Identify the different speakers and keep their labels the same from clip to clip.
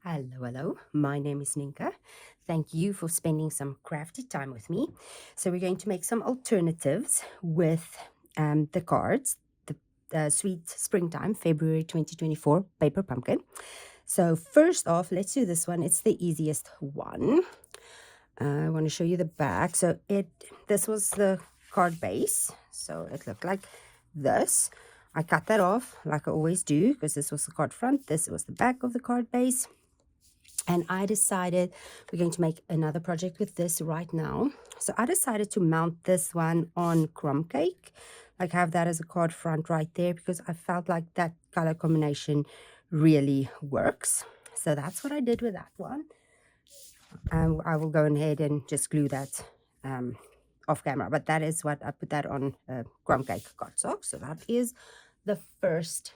Speaker 1: Hello, my name is Nienke. Thank you for spending some crafty time with me. So we're going to make some alternatives with the cards, the Sweet Springtime, February 2024 paper pumpkin. So first off, let's do this one. It's the easiest one. I want to show you the back. So this was the card base. So it looked like this. I cut that off like I always do because this was the card front. This was the back of the card base. And I decided we're going to make another project with this right now. So I decided to mount this one on crumb cake, like have that as a card front right there, because I felt like that color combination really works. So that's what I did with that one. I will go ahead and just glue that off camera, but that is what I put that on crumb cake cardstock. So that is the first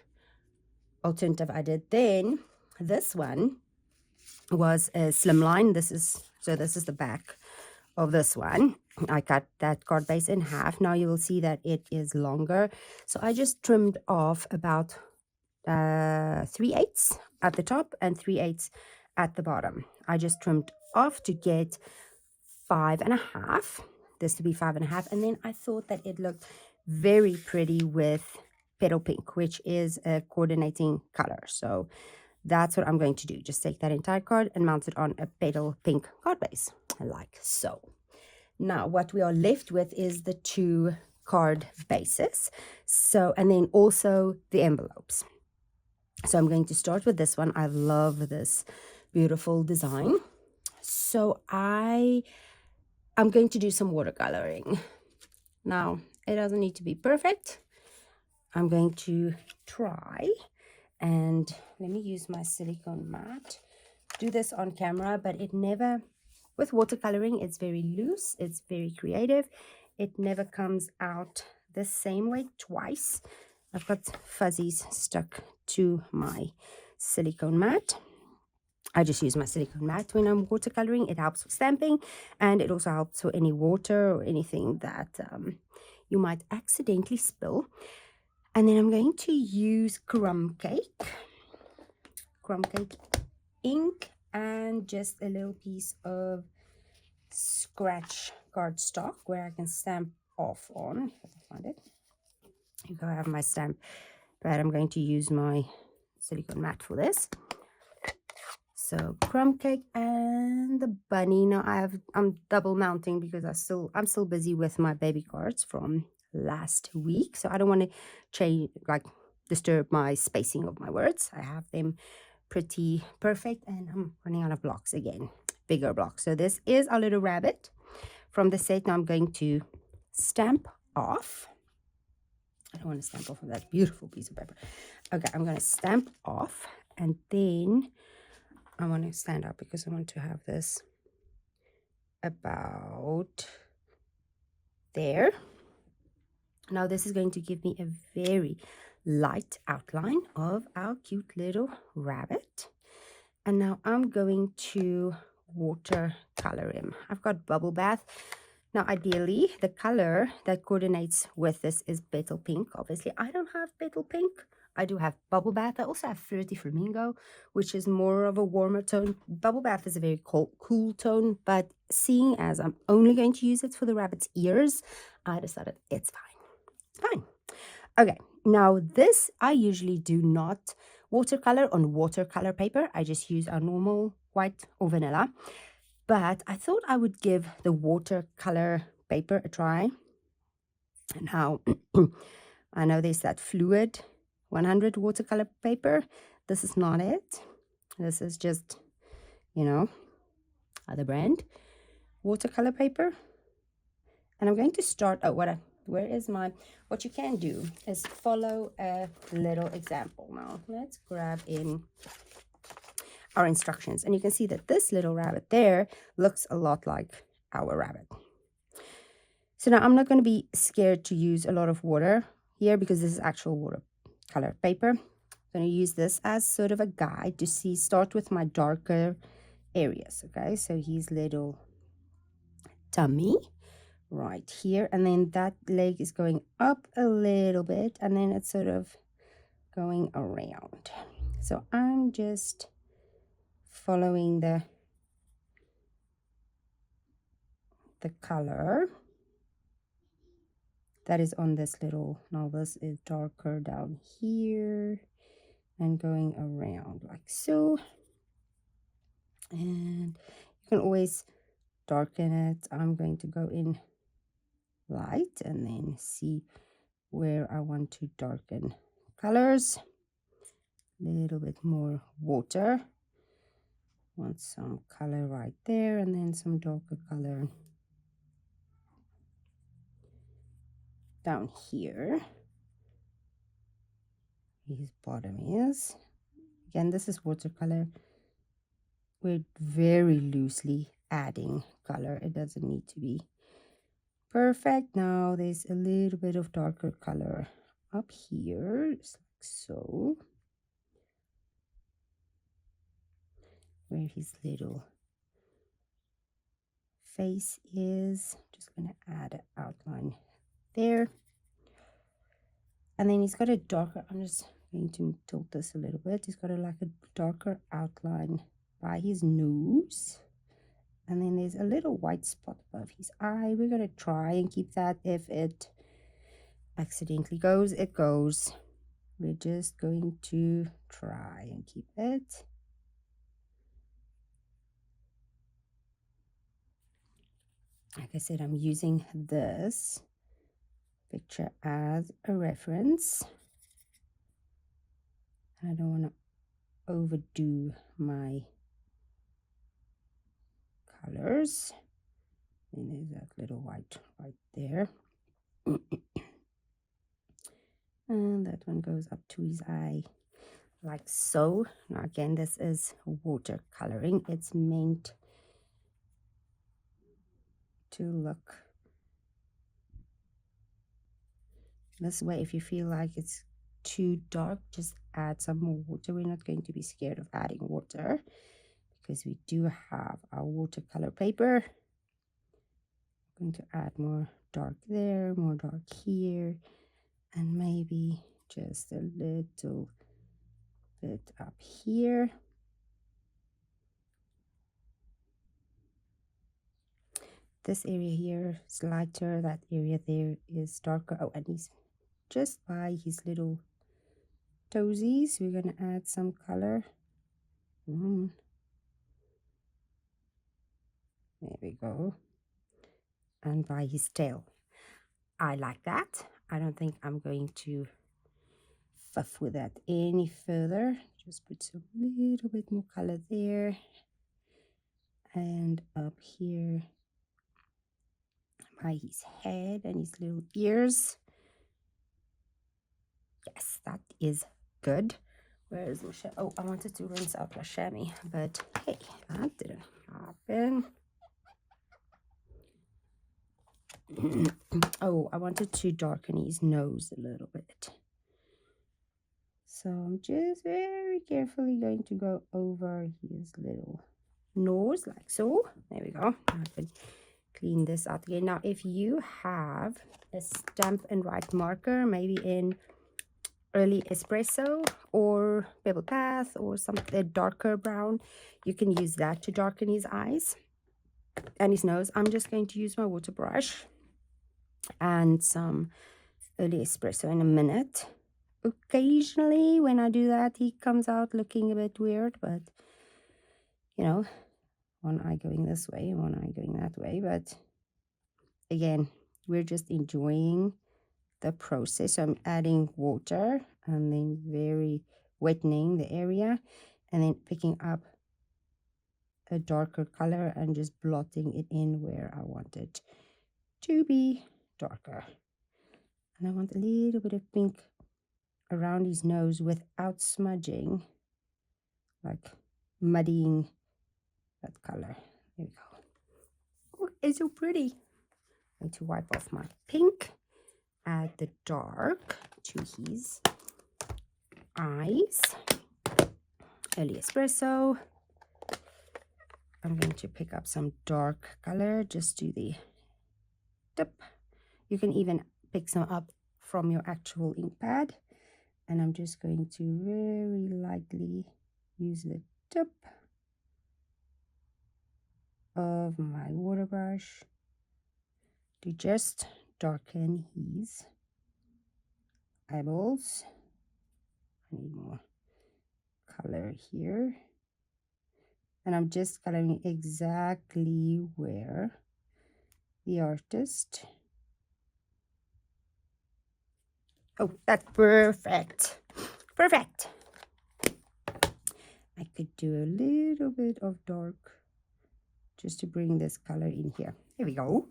Speaker 1: alternative I did. Then this one was a slimline. This is the back of this one. I cut that card base in half. Now you will see that it is longer. So I just trimmed off about 3/8 at the top and 3/8 at the bottom. I just trimmed off to get 5.5. This to be 5.5. And then I thought that it looked very pretty with petal pink, which is a coordinating color. So that's what I'm going to do. Just take that entire card and mount it on a petal pink card base, like so. Now, what we are left with is the two card bases. So, and then also the envelopes. So I'm going to start with this one. I love this beautiful design. So I'm going to do some watercoloring. Now, it doesn't need to be perfect. I'm going to try. And let me use my silicone mat. Do this on camera, but it never, with watercoloring, it's very loose, it's very creative. It never comes out the same way twice. I've got fuzzies stuck to my silicone mat. I just use my silicone mat when I'm watercoloring. It helps with stamping, and it also helps for any water or anything that you might accidentally spill. And then I'm going to use crumb cake ink, and just a little piece of scratch cardstock where I can stamp off on, if I can find it. Here I have my stamp, but I'm going to use my silicone mat for this. So crumb cake and the bunny. Now I'm double mounting because I'm still busy with my baby cards from last week, so I don't want to change, like, disturb my spacing of my words. I have them pretty perfect, and I'm running out of blocks again, bigger blocks. So this is our little rabbit from the set. Now I'm going to stamp off. I don't want to stamp off of that beautiful piece of paper. Okay, I'm going to stamp off, and then I want to stand up because I want to have this about there. Now this is going to give me a very light outline of our cute little rabbit. And now I'm going to watercolor him. I've got bubble bath. Now ideally the color that coordinates with this is petal pink. Obviously I don't have petal pink. I do have bubble bath. I also have flirty flamingo, which is more of a warmer tone. Bubble bath is a very cool tone, but seeing as I'm only going to use it for the rabbit's ears, I decided it's fine. Fine. Okay, now this I usually do not watercolor on watercolor paper. I just use our normal white or vanilla. But I thought I would give the watercolor paper a try. Now, I know there's that fluid 100 watercolor paper. This is not it. This is just, other brand watercolor paper. And I'm going to start out what you can do is follow a little example. Now let's grab in our instructions, and you can see that this little rabbit there looks a lot like our rabbit. So now I'm not going to be scared to use a lot of water here because this is actual watercolor paper. I'm going to use this as sort of a guide to start with my darker areas. Okay, so his little tummy right here, and then that leg is going up a little bit, and then it's sort of going around. So I'm just following the color that is on this little, now this is darker down here and going around like so. And you can always darken it. I'm going to go in light and then see where I want to darken colors. A little bit more water, want some color right there, and then some darker color down here. His bottom is, again, this is watercolor. We're very loosely adding color. It doesn't need to be perfect. Now there's a little bit of darker color up here, just like so, where his little face is. Just gonna add an outline there. And then he's got a darker, I'm just going to tilt this a little bit. He's got like a darker outline by his nose. And then there's a little white spot above his eye. We're going to try and keep that. If it accidentally goes, it goes. We're just going to try and keep it. Like I said, I'm using this picture as a reference. I don't want to overdo my colors. And there's that little white right there. And that one goes up to his eye like so. Now again, this is watercoloring. It's meant to look this way. If you feel like it's too dark, just add some more water. We're not going to be scared of adding water because we do have our watercolor paper. I'm going to add more dark there, more dark here, and maybe just a little bit up here. This area here is lighter, that area there is darker. Oh, and he's just by his little toesies. We're going to add some color. There we go. And by his tail. I like that. I don't think I'm going to fuff with that any further. Just put some little bit more color there. And up here by his head and his little ears. Yes, that is good. Where is my chamois? Oh, I wanted to rinse out my chamois, but hey, that didn't happen. Oh, I wanted to darken his nose a little bit. So I'm just very carefully going to go over his little nose like so. There we go. I can clean this out again. Now, if you have a Stamp and Write marker, maybe in early espresso or pebble path or something darker brown, you can use that to darken his eyes and his nose. I'm just going to use my water brush and some early espresso in a minute. Occasionally when I do that, he comes out looking a bit weird, but you know, one eye going this way and one eye going that way. But again, we're just enjoying the process. So I'm adding water and then very wettening the area and then picking up a darker color and just blotting it in where I want it to be darker. And I want a little bit of pink around his nose without smudging, like muddying that color. There we go. Oh, it's so pretty. I'm going to wipe off my pink, add the dark to his eyes. Early espresso. I'm going to pick up some dark color, just do the tip. You can even pick some up from your actual ink pad. And I'm just going to very lightly use the tip of my water brush to just darken his eyeballs. I need more color here. And I'm just coloring exactly where the artist. Oh, that's perfect. Perfect. I could do a little bit of dark just to bring this color in here. Here we go.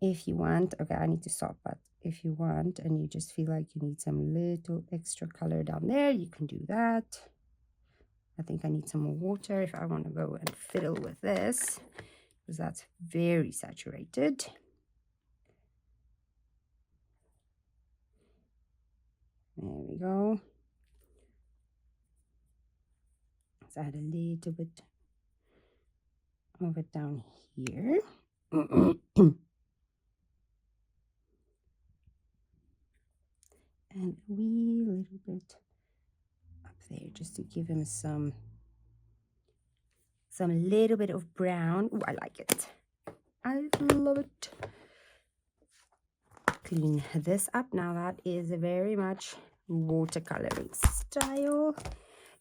Speaker 1: If you want, okay, I need to stop, but if you want and you just feel like you need some little extra color down there, you can do that. I think I need some more water if I want to go and fiddle with this, because that's very saturated. There we go. Let's add a little bit of it down here. And a wee little bit up there, just to give him some little bit of brown. Oh, I like it. I love it. Clean this up. Now that is very much watercoloring style.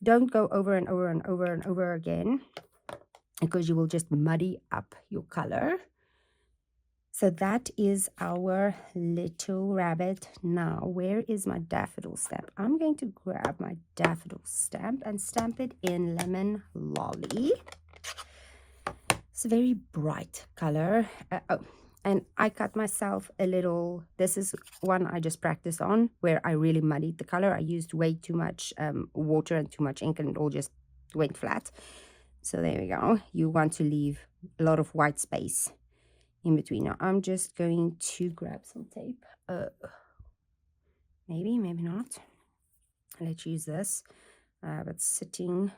Speaker 1: Don't go over and over and over and over again, because you will just muddy up your color. So that is our little rabbit. Now, where is my daffodil stamp? I'm going to grab my daffodil stamp and stamp it in Lemon Lolly. It's a very bright color. And I cut myself a little, this is one I just practiced on, where I really muddied the color. I used way too much water and too much ink, and it all just went flat. So there we go. You want to leave a lot of white space in between. Now I'm just going to grab some tape. Maybe not. Let's use this. I have it sitting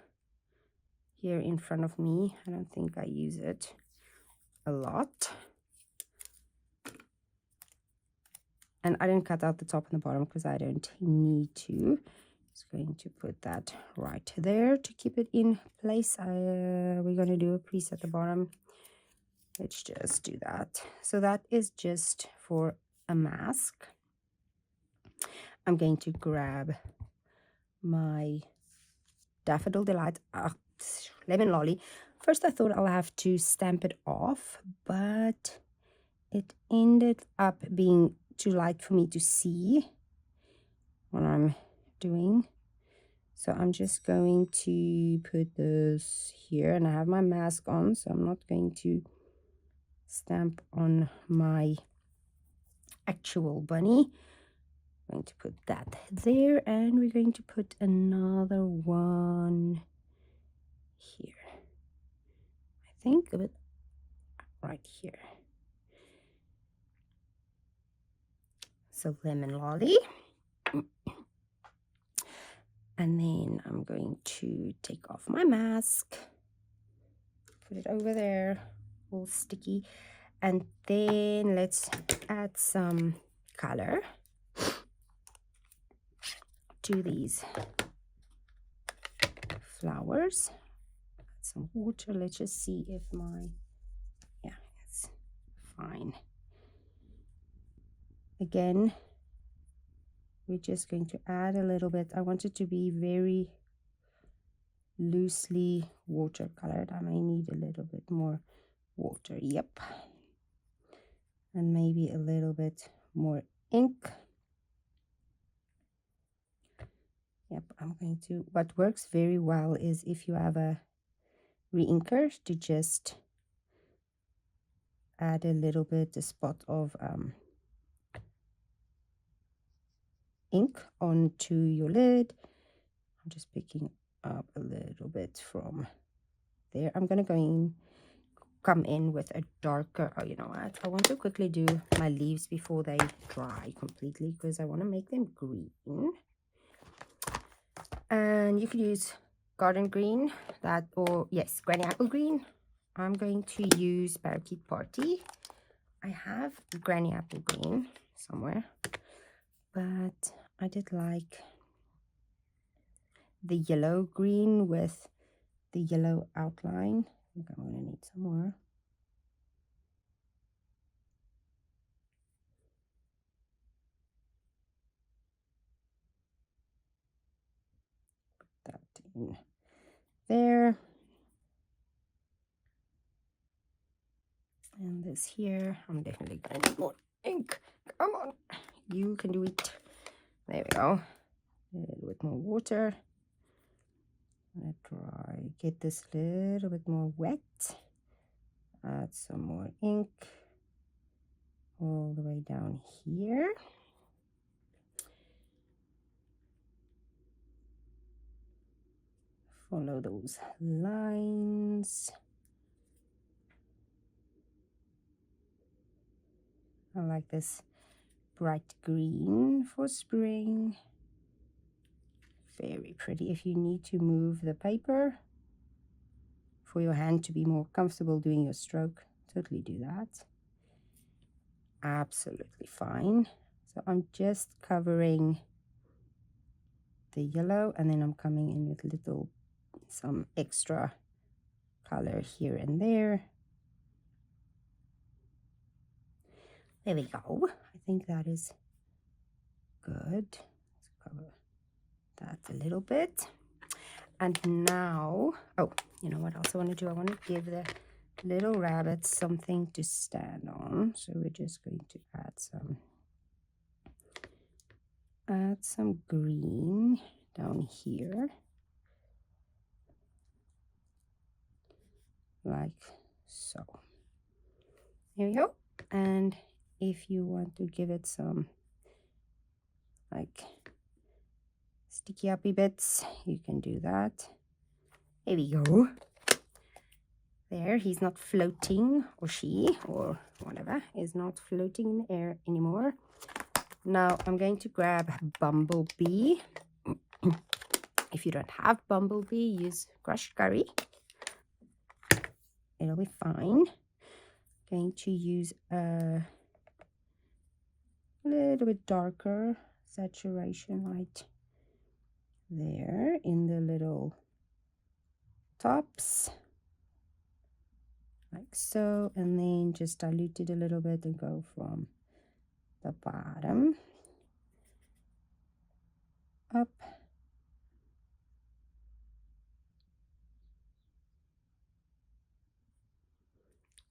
Speaker 1: here in front of me. I don't think I use it a lot. And I didn't cut out the top and the bottom because I don't need to. Just going to put that right there to keep it in place. We're going to do a crease at the bottom. Let's just do that. So that is just for a mask. I'm going to grab my Daffodil Delight Lemon Lolly. First I thought I'll have to stamp it off, but it ended up being too light for me to see what I'm doing. So I'm just going to put this here, and I have my mask on, so I'm not going to stamp on my actual bunny. I'm going to put that there, and we're going to put another one here. I think a bit right here. So Lemon Lolly. And then I'm going to take off my mask, put it over there, all sticky, and then let's add some color to these flowers. Add some water. Let's just see if yeah, it's fine. Again, we're just going to add a little bit. I want it to be very loosely watercolored. I may need a little bit more water. Yep. And maybe a little bit more ink. Yep, I'm going to, what works very well is if you have a re-inker, to just add a little bit, a spot of ink onto your lid. I'm just picking up a little bit from there. I'm going to come in with a darker, oh, you know what, I want to quickly do my leaves before they dry completely, because I want to make them green. And you could use garden green, or yes, granny apple green. I'm going to use Parakeet Party. I have granny apple green somewhere, but I did like the yellow green with the yellow outline. think I'm going to need some more. Put that in there. And this here, I'm definitely going to need more ink. Come on, you can do it. There we go. A little bit more water. Let dry. Get this a little bit more wet. Add some more ink all the way down here. Follow those lines. I like this bright green for spring. Very pretty. If you need to move the paper for your hand to be more comfortable doing your stroke, totally do that. Absolutely fine. So I'm just covering the yellow, and then I'm coming in with some extra color here and there. There we go. I think that is good. Let's cover that a little bit. And now, oh, you know what else I want to do? I want to give the little rabbits something to stand on. So we're just going to add some green down here. Like so. There we go. And if you want to give it some like sticky uppy bits, you can do that. There we go. There, he's not floating, or she, or whatever, is not floating in the air anymore. Now I'm going to grab Bumblebee. If you don't have Bumblebee, use crushed curry. It'll be fine. Going to use a little bit darker saturation right there in the little tops, like so, and then just dilute it a little bit and go from the bottom up.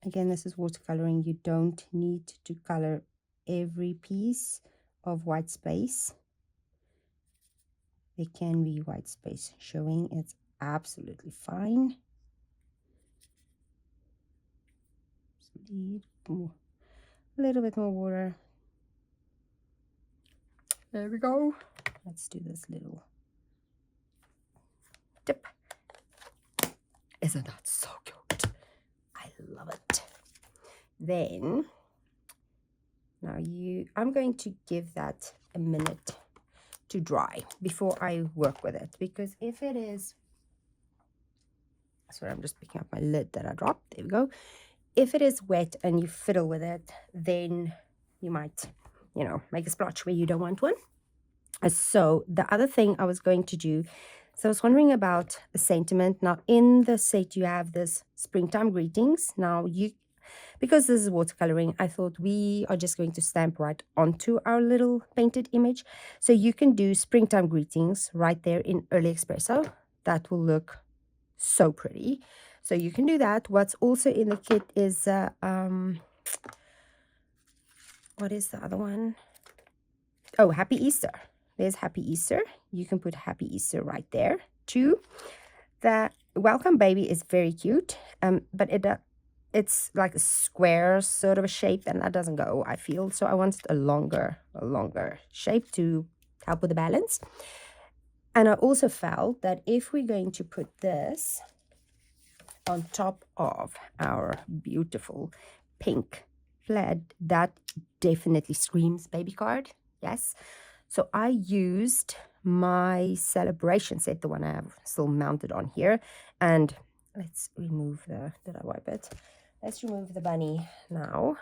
Speaker 1: Again, this is watercoloring. You don't need to color every piece of white space. There can be white space showing. It's absolutely fine. Just need a little bit more water. There we go. Let's do this little dip. Isn't that so cute? I love it. Then, now I'm going to give that a minute to dry before I work with it, because if it is, sorry, I'm just picking up my lid that I dropped. There we go. If it is wet and you fiddle with it, then you might, make a splotch where you don't want one. So the other thing I was going to do, so I was wondering about a sentiment. Now in the set you have this springtime greetings. Now because this is watercoloring, I thought we are just going to stamp right onto our little painted image. So you can do springtime greetings right there in Early Espresso. That will look so pretty. So you can do that. What's also in the kit is, what is the other one? Oh, Happy Easter. There's Happy Easter. You can put Happy Easter right there too. The Welcome Baby is very cute, but it's like a square sort of a shape, and that doesn't go, I feel. So I wanted a longer shape to help with the balance. And I also felt that if we're going to put this on top of our beautiful pink plaid, that definitely screams baby card. Yes. So I used my celebration set, the one I have still mounted on here. And let's remove did I wipe it? Let's remove the bunny now,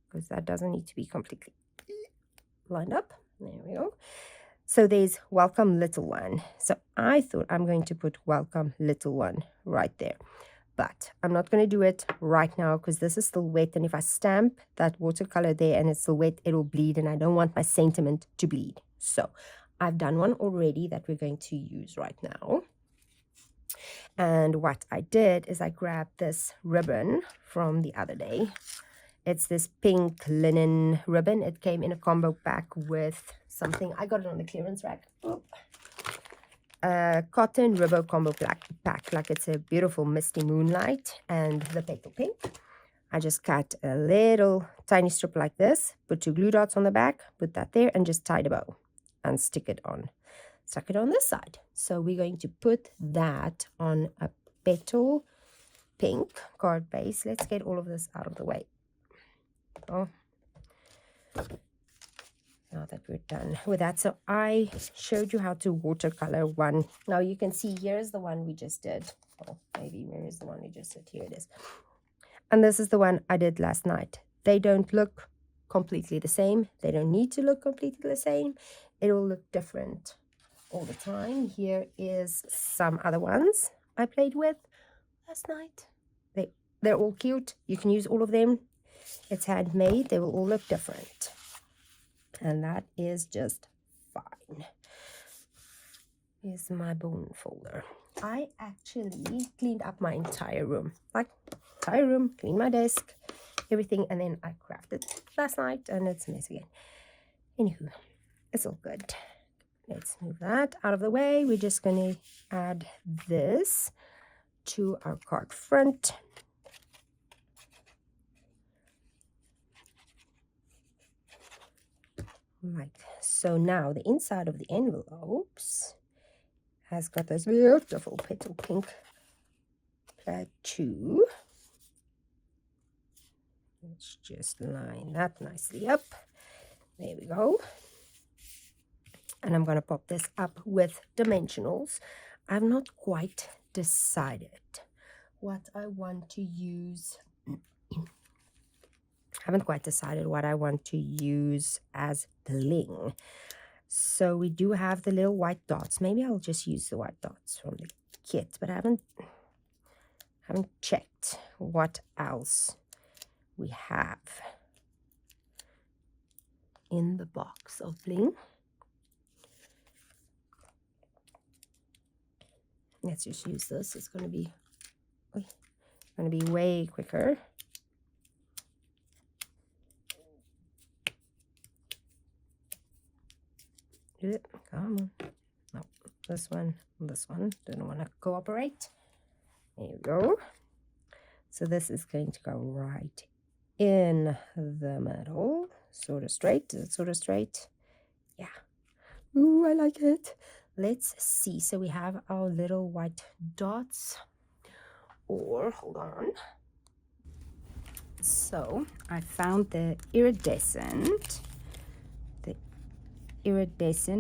Speaker 1: because that doesn't need to be completely lined up. There we go. So there's Welcome Little One. So I thought I'm going to put Welcome Little One right there. but I'm not going to do it right now because this is still wet, and if I stamp that watercolor there and it's still wet, it'll bleed, and I don't want my sentiment to bleed. So I've done one already that we're going to use right now. And what I did is I grabbed this ribbon from the other day. It's this pink linen ribbon. It came in a combo pack with something. I got it on the clearance rack. Oop. Cotton Ribbo combo pack. Like, it's a beautiful misty moonlight and the petal pink. I just cut a little tiny strip like this, put 2 glue dots on the back, put that there, and just tied a bow and stuck it on this side. So we're going to put that on a petal pink card base. Let's get all of this out of the way. Oh, now that we're done with that. So I showed you how to watercolor one. Now you can see here's the one we just did. Oh, maybe where is the one we just did? Here it is. And this is the one I did last night. They don't look completely the same. They don't need to look completely the same. It will look different all the time. Here is some other ones I played with last night. They're all cute. You can use all of them. It's handmade. They will all look different. And that is just fine. Here's my bone folder. I actually cleaned up my entire room. Cleaned my desk, everything, and then I crafted last night, and it's a mess again. Anywho, it's all good. Let's move that out of the way. We're just going to add this to our card front. Like so. Now the inside of the envelopes has got this beautiful petal pink plaid too. Let's just line that nicely up. There we go. And I'm going to pop this up with dimensionals. I've not quite decided what I want to use. Haven't quite decided what I want to use as bling. So we do have the little white dots. Maybe I'll just use the white dots from the kit, but I haven't checked what else we have in the box of bling. Let's just use this. It's going to be way quicker. Come on. No, this one didn't want to cooperate. There you go. So this is going to go right in the middle. Sort of straight. Is it sort of straight? Yeah. Ooh, I like it. Let's see. So we have our little white dots. Or, hold on. So I found the iridescent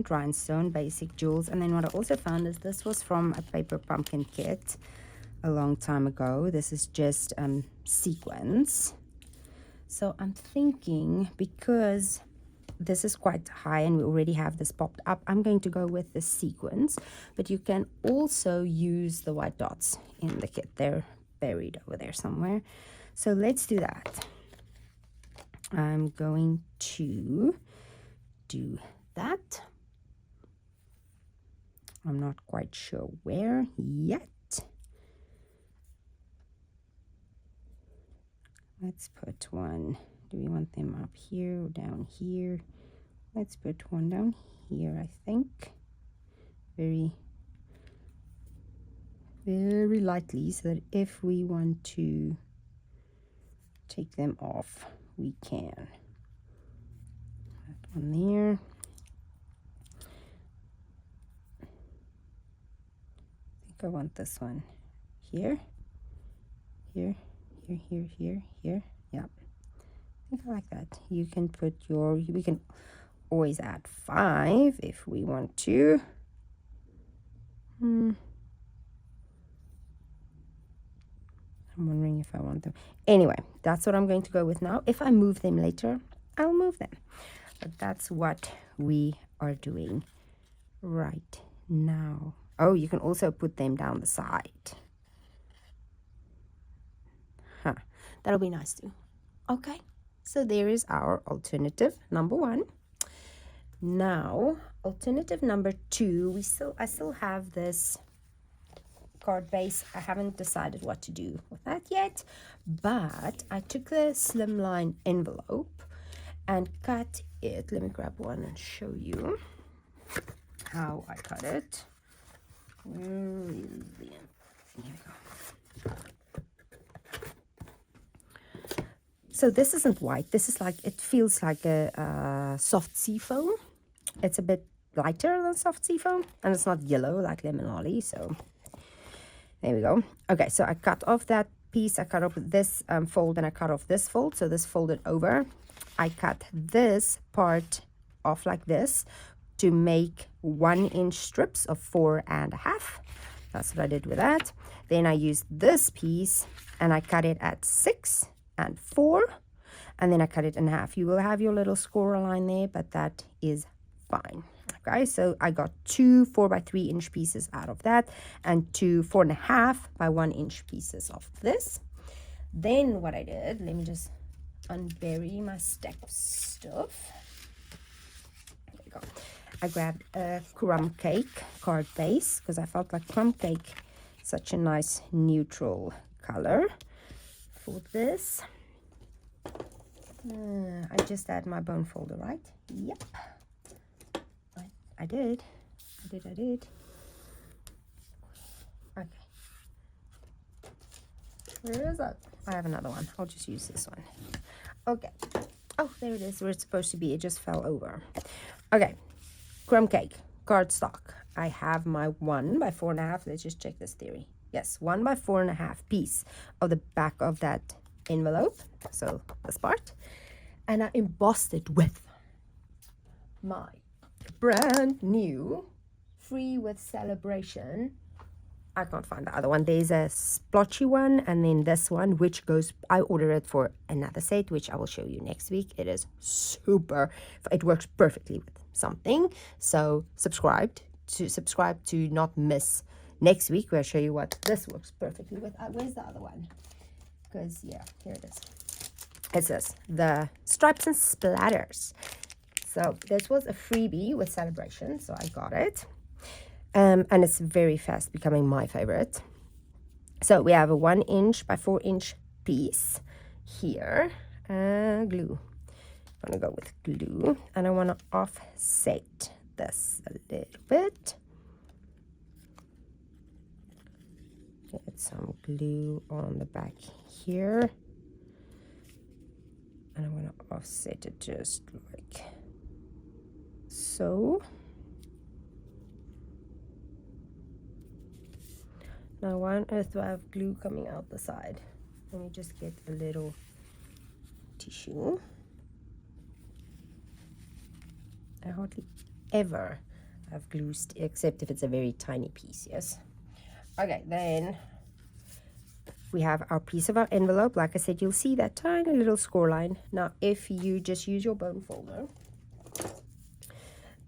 Speaker 1: rhinestone basic jewels, and then what I also found is this was from a paper pumpkin kit a long time ago. This is just sequins. So I'm thinking, because this is quite high and we already have this popped up, I'm going to go with the sequins, but you can also use the white dots in the kit. They're buried over there somewhere. So let's do that. I'm going to do that. I'm not quite sure where yet. Let's put one. Do we want them up here or down here? Let's put one down here, I think. Very, very lightly, so that if we want to take them off, we can. That one there. I think I want this one here, here, here, here, here, here. Yeah, I think I like that. You can put your, we can always add 5 if we want to. I'm wondering if I want them. Anyway, that's what I'm going to go with now. If I move them later, I'll move them. But that's what we are doing right now. Oh, you can also put them down the side. That'll be nice too. Okay, so there is our alternative number 1. Now, alternative number 2, I still have this card base. I haven't decided what to do with that yet, but I took the slimline envelope and cut it. Let me grab one and show you how I cut it. Here we go. So this isn't white. This is like, it feels like a soft sea foam. It's a bit lighter than soft sea foam, and it's not yellow like lemon lolly. So there we go. Okay, so I cut off that piece. I cut off this fold, and I cut off this fold. So this folded over. I cut this part off like this to make 1-inch strips of 4.5. That's what I did with that. Then I used this piece and I cut it at 6 and 4, and then I cut it in half. You will have your little score line there, but that is fine. Okay, so I got 2 4x3-inch pieces out of that, and 2 4.5 by 1-inch pieces of this. Then what I did, let me just unbury my stack of stuff. There we go. I grabbed a crumb cake card base because I felt like crumb cake such a nice neutral color for this. I just add my bone folder, right? Yep. I did. Okay. Where is it? I have another one. I'll just use this one. Okay. Oh, there it is where it's supposed to be. It just fell over. Okay. Crumb cake, cardstock. I have my 1 by 4.5. Let's just check this theory. Yes, 1 by 4.5 piece of the back of that envelope. So this part. And I embossed it with my brand new Free with Celebration. I can't find the other one. There's a splotchy one, and then this one, which goes, I ordered it for another set, which I will show you next week. It is super, it works perfectly with something. So subscribe to not miss next week, where I show you what this works perfectly with. Where's the other one? Because, yeah, here it is. It's this, the Stripes and Splatters. So this was a freebie with Celebration, so I got it. And it's very fast becoming my favorite. So we have a 1-inch by 4-inch piece here. Glue. I'm going to go with glue. And I want to offset this a little bit. Get some glue on the back here. And I'm going to offset it just like so. Now, why on earth do I have glue coming out the side? Let me just get a little tissue. I hardly ever have glue, except if it's a very tiny piece, yes? Okay, then we have our piece of our envelope. Like I said, you'll see that tiny little score line. Now, if you just use your bone folder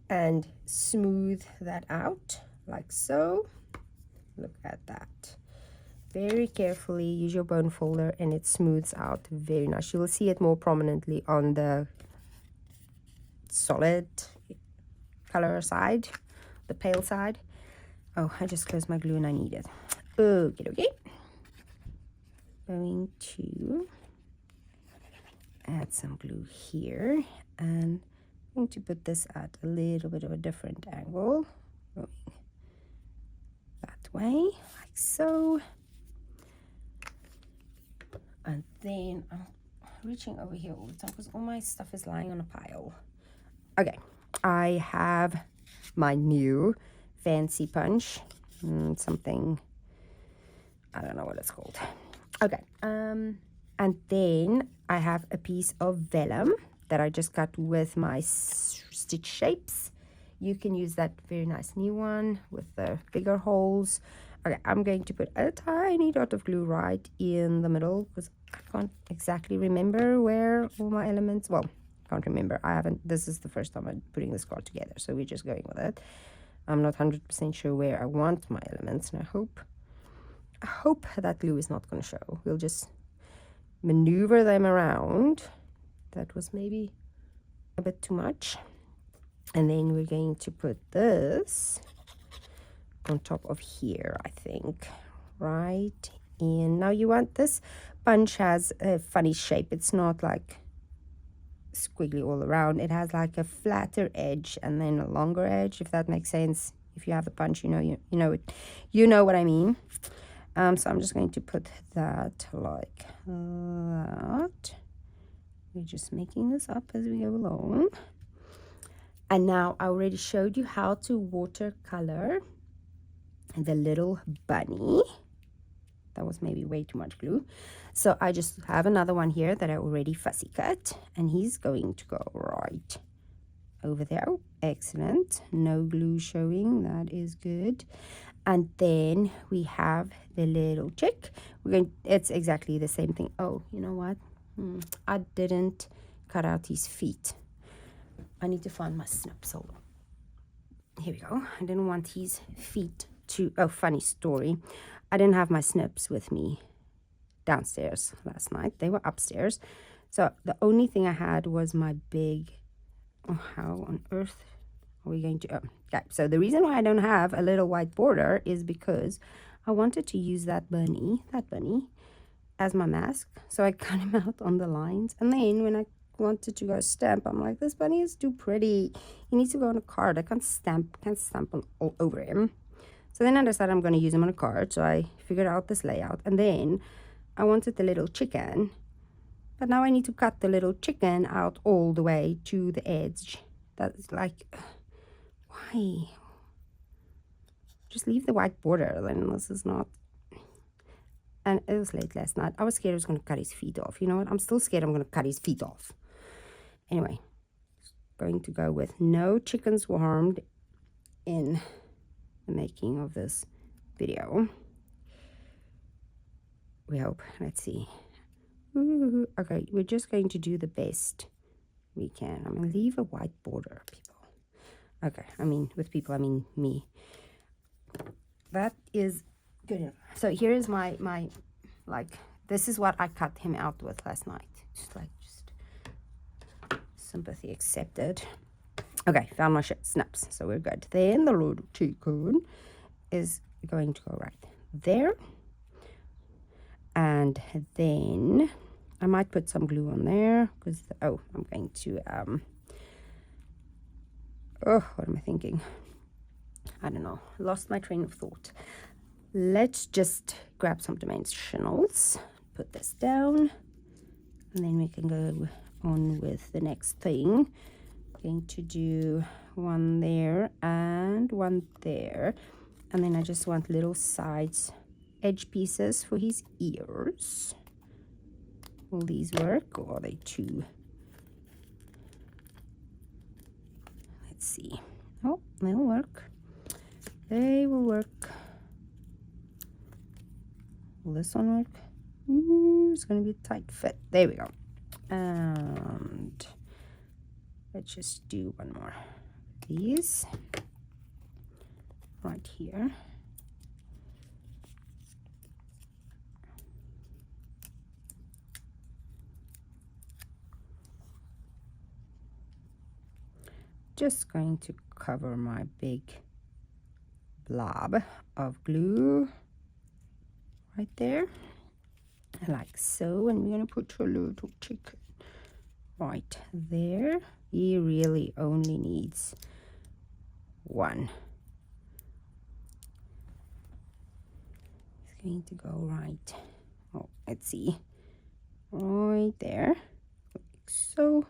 Speaker 1: and smooth that out like so, look at that. Very carefully use your bone folder, and it smooths out very nice. You will see it more prominently on the solid color side, the pale side. Oh, I just closed my glue and I need it. Okay. Going to add some glue here, and I'm going to put this at a little bit of a different angle. Going that way, like so. And then I'm reaching over here all the time because all my stuff is lying on a pile. Okay, I have my new fancy punch. Something, I don't know what it's called. Okay, and then I have a piece of vellum that I just cut with my stitch shapes. You can use that very nice new one with the bigger holes. Okay, I'm going to put a tiny dot of glue right in the middle because I can't exactly remember where all my elements, well, can't remember. This is the first time I'm putting this card together, so we're just going with it. I'm not 100% sure where I want my elements, and I hope that glue is not going to show. We'll just maneuver them around. That was maybe a bit too much. And then we're going to put this on top of here, I think, right in. Now you want this bunch has a funny shape. It's not like squiggly all around. It has like a flatter edge and then a longer edge, if that makes sense. If you have the punch, you know it, you know what I mean. So I'm just going to put that like that. We're just making this up as we go along. And now I already showed you how to watercolor the little bunny. That was maybe way too much glue. So I just have another one here that I already fussy cut, and he's going to go right over there. Oh, excellent. No glue showing. That is good. And then we have the little chick. It's exactly the same thing. Oh, you know what? I didn't cut out his feet. I need to find my snips. Hold on. Here we go. I didn't want his feet to... Oh, funny story. I didn't have my snips with me downstairs last night. They were upstairs. So the only thing I had was my big... Oh, how on earth are we going to... Oh, okay. So the reason why I don't have a little white border is because I wanted to use that bunny, as my mask. So I cut him out on the lines. And then when I wanted to go stamp, I'm like, this bunny is too pretty. He needs to go on a card. I can't stamp on all over him. So then I decided I'm going to use him on a card. So I figured out this layout. And then I wanted the little chicken. But now I need to cut the little chicken out all the way to the edge. That's like, why? Just leave the white border. Then this is not... And it was late last night. I was scared I was going to cut his feet off. You know what? I'm still scared I'm going to cut his feet off. Anyway, going to go with no chickens were harmed in the making of this video. We hope. Let's see. Ooh, okay, we're just going to do the best we can. I'm going to leave a white border, people. Okay, I mean, with people, I mean me. That is good enough. So here is my like, this is what I cut him out with last night. Just sympathy accepted. Okay, found my snaps, so we're good. Then the little chicken is going to go right there. And then I might put some glue on there because, oh, I'm going to, oh, what am I thinking? I don't know. Lost my train of thought. Let's just grab some dimensionals, put this down, and then we can go on with the next thing. Going to do one there and one there, and then I just want little sides edge pieces for his ears. Will these work, or are they too... Let's see. Oh, they'll work. They will work. Will this one work? Ooh, it's going to be a tight fit. There we go. And let's just do one more of these right here. Just going to cover my big blob of glue right there, like so, and we're going to put a little chicken right there. He really only needs one. It's going to go right, oh, let's see, right there, like so.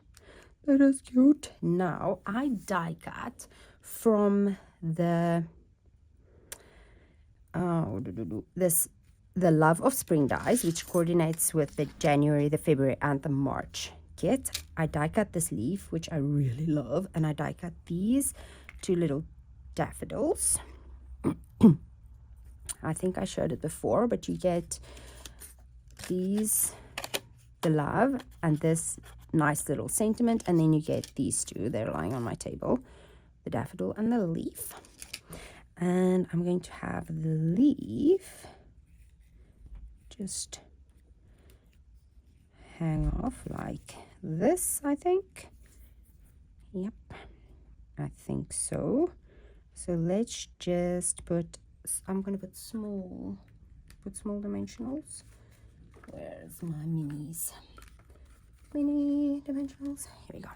Speaker 1: That is cute. Now I die cut from the the Love of Spring dies, which coordinates with the January, the February, and the March kit. I die cut this leaf, which I really love, and I die cut these two little daffodils. I think I showed it before, but you get these, the love, and this nice little sentiment, and then you get these two. They're lying on my table, the daffodil and the leaf. And I'm going to have the leaf just hang off like this, I think. Yep, I think so. So let's just put, I'm going to put small dimensionals. Where's my minis? Mini dimensionals. Here we go.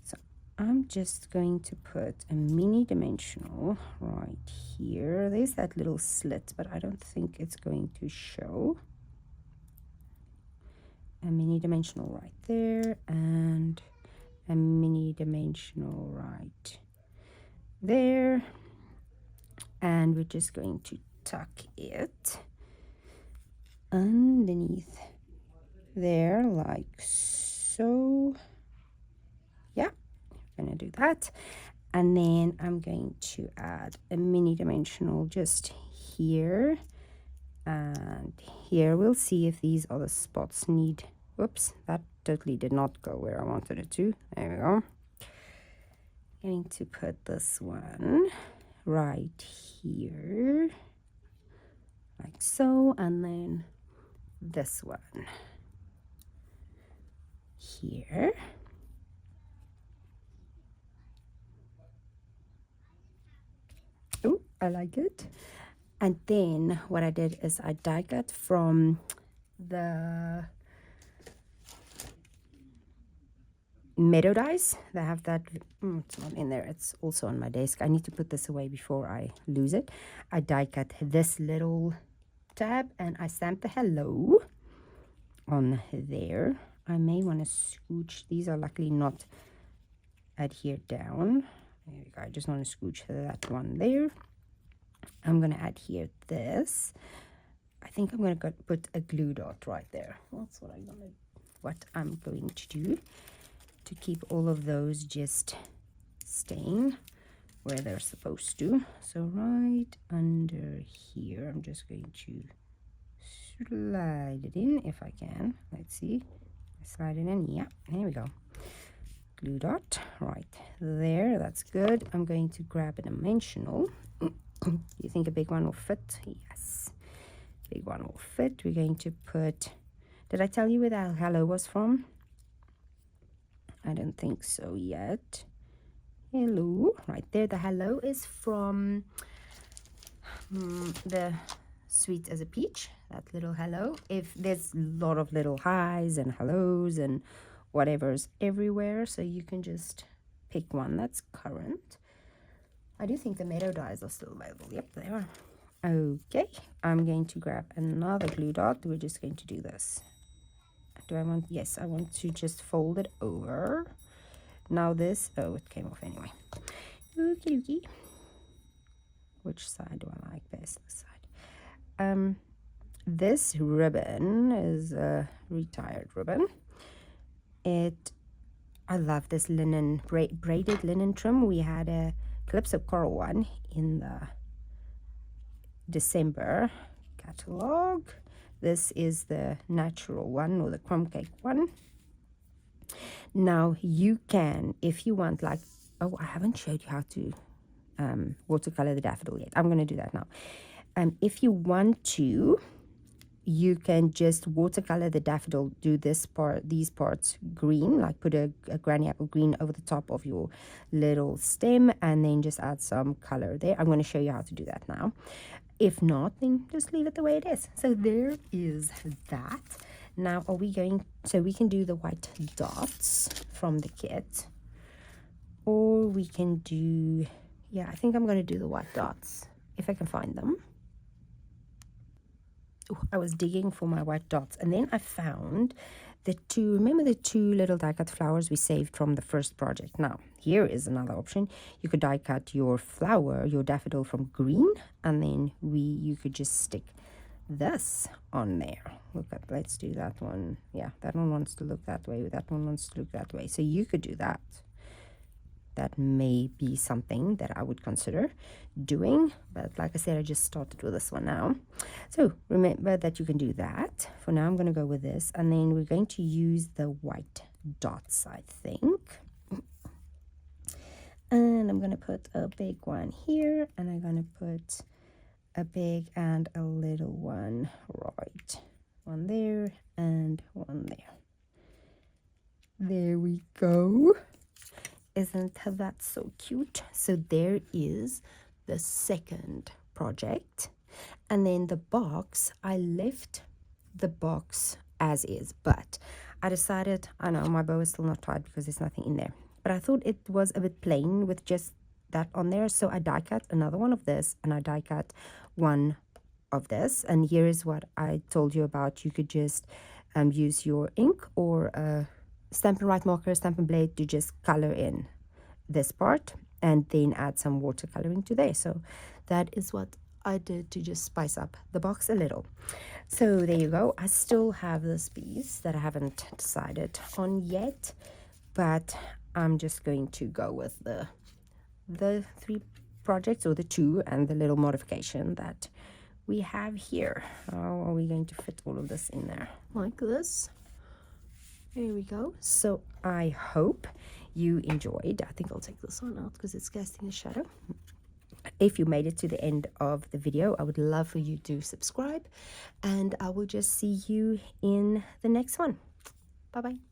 Speaker 1: So I'm just going to put a mini dimensional right here. There's that little slit, but I don't think it's going to show. A mini dimensional right there, and a mini dimensional right there. And we're just going to tuck it underneath there like so. Yeah, I'm gonna do that. And then I'm going to add a mini dimensional just here and here. We'll see if these other spots need, whoops, that totally did not go where I wanted it to. There we go. Going to put this one right here like so, and then this one here. Oh, I like it. And then what I did is I die cut from the meadow dies. They have that, it's not in there, it's also on my desk. I need to put this away before I lose it. I die cut this little tab and I stamped the hello on there. I may want to scooch, these are luckily not adhered down. There we go. I just want to scooch that one there. I'm going to adhere this. I think I'm going to put a glue dot right there. That's what I'm going to do to keep all of those just staying where they're supposed to. So right under here, I'm just going to slide it in if I can. Let's see. Slide it in. Yeah, there we go. Glue dot right there. That's good. I'm going to grab a dimensional. You think a big one will fit? Yes, big one will fit. We're going to put, did I tell you where that hello was from? I don't think so yet. Hello, right there. The hello is from the Sweet as a Peach, that little hello. If there's a lot of little highs and hellos and whatever's everywhere, so you can just pick one that's current. I do think the meadow dies are still available. Yep, they are. Okay, I'm going to grab another glue dot. We're just going to do this. Do I want, yes, I want to just fold it over. Now this, oh, it came off anyway. Okay. Which side do I like best? This side. This ribbon is a retired ribbon. I love this linen, braided linen trim. We had a Calypso Coral one in the December catalog. This is the natural one, or the crumb cake one. Now you can, if you want, like, oh, I haven't showed you how to watercolor the daffodil yet. I'm going to do that now. If you want to, you can just watercolor the daffodil, do this part, these parts green, like put a granny apple green over the top of your little stem, and then just add some color there. I'm going to show you how to do that now. If not, then just leave it the way it is. So there is that. Now are we going, so we can do the white dots from the kit, or we can do, yeah, I think I'm going to do the white dots if I can find them. I was digging for my white dots, and then I found the two, remember the two little die cut flowers we saved from the first project? Now here is another option. You could die cut your flower, your daffodil, from green, and then you could just stick this on there. Look at, let's do that one. Yeah, that one wants to look that way, that one wants to look that way, so you could do that. That may be something that I would consider doing, but like I said, I just started with this one now. So remember that you can do that. For now, I'm going to go with this, and then we're going to use the white dots, I think. And I'm going to put a big one here, and I'm going to put a big and a little one right. One there and one there. there we go. Isn't that so cute? So there is the second project. And then the box, I left the box as is, but I decided, I know my bow is still not tied because there's nothing in there, but I thought it was a bit plain with just that on there. So I die cut another one of this, and I die cut one of this. And here is what I told you about. You could just use your ink or a Stampin' Right marker, Stampin' Blade to just color in this part and then add some watercoloring to there. So that is what I did to just spice up the box a little. So there you go. I still have this piece that I haven't decided on yet, but I'm just going to go with the 3 projects, or the 2 and the little modification that we have here. How are we going to fit all of this in there? Like this. There we go. So I hope you enjoyed. I think I'll take this one out because it's casting a shadow. If you made it to the end of the video, I would love for you to subscribe, and I will just see you in the next one. Bye bye.